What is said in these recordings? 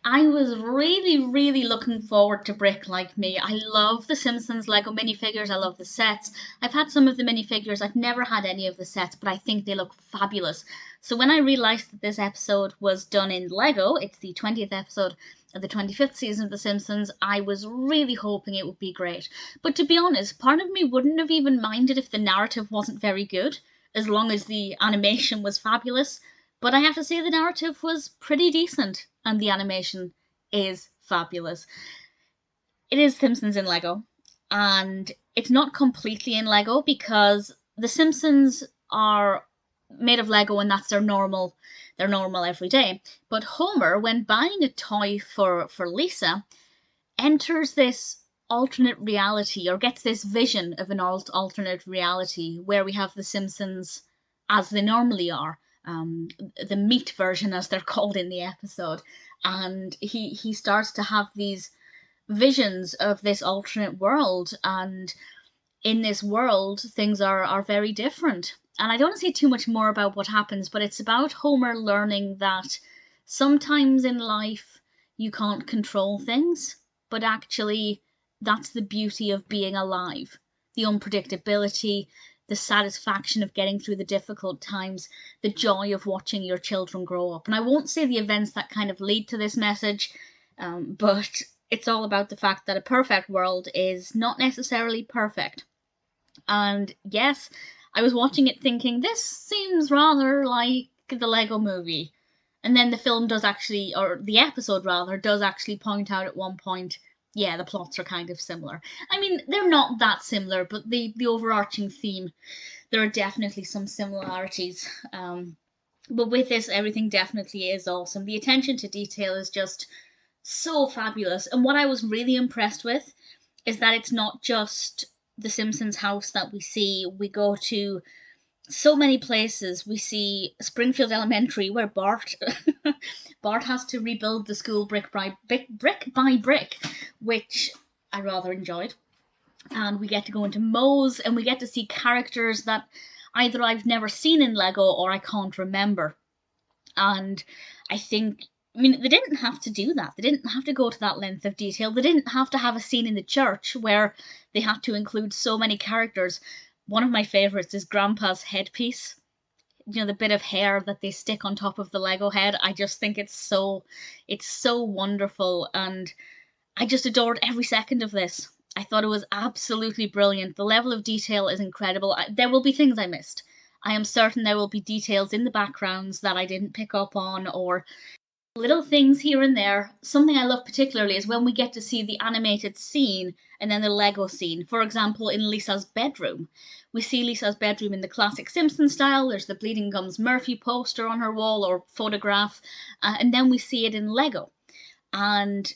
I was really, really looking forward to Brick Like Me. I love the Simpsons Lego minifigures. I love the sets. I've had some of the minifigures. I've never had any of the sets, but I think they look fabulous. So when I realized that this episode was done in Lego, it's the 20th episode of the 25th season of The Simpsons, I was really hoping it would be great. But to be honest, part of me wouldn't have even minded if the narrative wasn't very good, as long as the animation was fabulous. But I have to say the narrative was pretty decent and the animation is fabulous. It is Simpsons in Lego, and it's not completely in Lego because the Simpsons are made of Lego and that's their normal every day. But Homer, when buying a toy for Lisa, enters this alternate reality or gets this vision of an alternate reality where we have the Simpsons as they normally are, the meat version as they're called in the episode, and he starts to have these visions of this alternate world, and in this world things are very different. And I don't want to say too much more about what happens, but it's about Homer learning that sometimes in life you can't control things, but actually that's the beauty of being alive. The unpredictability, the satisfaction of getting through the difficult times, the joy of watching your children grow up. And I won't say the events that kind of lead to this message, but it's all about the fact that a perfect world is not necessarily perfect. And yes, I was watching it thinking, this seems rather like the Lego movie. And then the film does actually, or the episode rather, does actually point out at one point, yeah, the plots are kind of similar. I mean, they're not that similar, but the overarching theme, there are definitely some similarities. But with this, everything definitely is awesome. The attention to detail is just so fabulous. And what I was really impressed with is that it's not just the Simpsons house that we see. We go to so many places. We see Springfield Elementary, where Bart Bart has to rebuild the school brick by brick, which I rather enjoyed. And we get to go into Moe's, and we get to see characters that either I've never seen in Lego or I can't remember. And I think, I mean, they didn't have to do that. They didn't have to go to that length of detail. They didn't have to have a scene in the church where they had to include so many characters. One of my favourites is Grandpa's headpiece. You know, the bit of hair that they stick on top of the Lego head. I just think it's so wonderful, and I just adored every second of this. I thought it was absolutely brilliant. The level of detail is incredible. There will be things I missed. I am certain there will be details in the backgrounds that I didn't pick up on, or little things here and there. Something I love particularly is when we get to see the animated scene and then the Lego scene. For example, in Lisa's bedroom. We see Lisa's bedroom in the classic Simpson style. There's the Bleeding Gums Murphy poster on her wall or photograph, and then we see it in Lego. And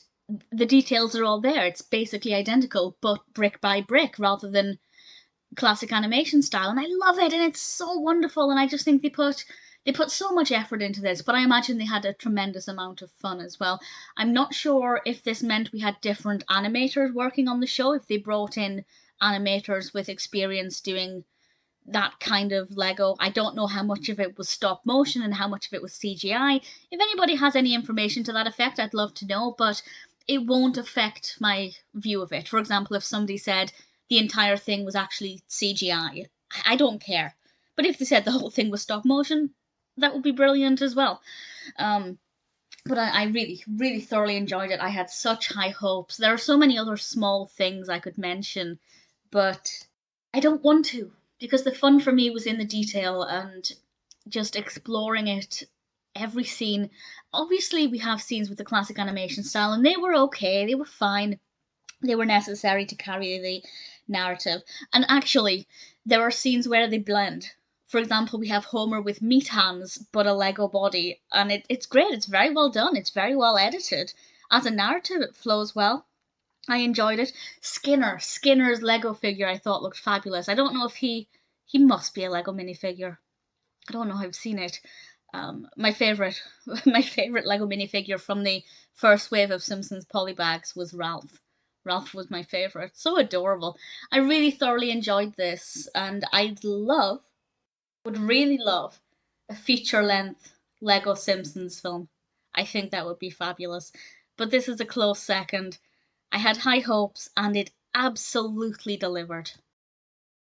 the details are all there. It's basically identical, but brick by brick rather than classic animation style. And I love it, and it's so wonderful. And I just think they put so much effort into this, but I imagine they had a tremendous amount of fun as well. I'm not sure if this meant we had different animators working on the show, if they brought in animators with experience doing that kind of Lego. I don't know how much of it was stop motion and how much of it was CGI. If anybody has any information to that effect, I'd love to know, but it won't affect my view of it. For example, if somebody said the entire thing was actually CGI, I don't care. But if they said the whole thing was stop motion, that would be brilliant as well. Um, but I really, really thoroughly enjoyed it. I had such high hopes. There are so many other small things I could mention, but I don't want to because the fun for me was in the detail and just exploring it. Every scene. Obviously, we have scenes with the classic animation style, and they were okay, they were fine, they were necessary to carry the narrative. And actually, there are scenes where they blend. For example, we have Homer with meat hands but a Lego body, and it's great. It's very well done. It's very well edited. As a narrative, it flows well. I enjoyed it. Skinner's Lego figure, I thought looked fabulous. I don't know if he must be a Lego minifigure. I don't know. I've seen it. My favorite, my favorite Lego minifigure from the first wave of Simpsons polybags was Ralph. Ralph was my favorite. So adorable. I really thoroughly enjoyed this, and would really love a feature length Lego Simpsons film. I think that would be fabulous. But this is a close second. I had high hopes and it absolutely delivered.